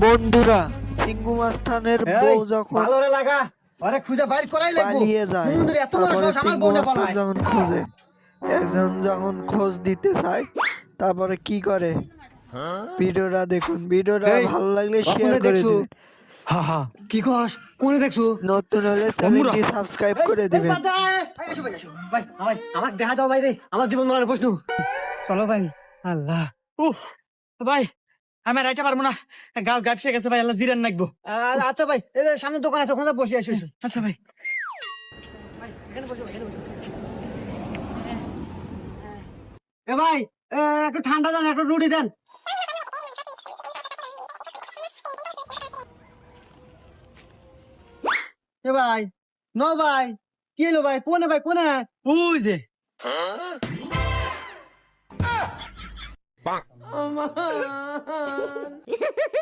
বন্ধুরা, সিংহু মাস্তানের বউ যখন ভালো রে লাগা আরে খুঁজে বাইর করাই লাগবো পালিয়ে যায়, বন্ধুরে এত বড় তারপরে সাহস আমার সিংহু বউনে মাস্তান পালায় যখন খোঁজে, একজন যখন খোঁজ দিতে চায়, তারপরে কি করে ভিডিওটা দেখুন। ভিডিওটা এই, ভালো লাগলে শেয়ার কখনো করে দেখছো? দিবেন, হা হা কি কস কোনে দেখছো নতুন হলে চ্যানেলটি সাবস্ক্রাইব করে দিবেন। ভাই আমাকে দেখা দাও ভাই রে আমার জীবন মরণের প্রশ্ন চলো ভাই আল্লাহ উফ ভাই আমি আর আইতে পারবো না, গাল গাপসে গেছে ভাই, আল্লাহ জিরান নাকবো। আচ্ছা ভাই এই যে সামনে দোকান আছে ওখানে বসে আসো আচ্ছা ভাই। এখানে বসো ভাই এখানে বসো এ ভাই একটু ঠান্ডা দেন একটু রুটি দেন এ ভাই ন ভাই কি এলো ভাই কোনে ওই যে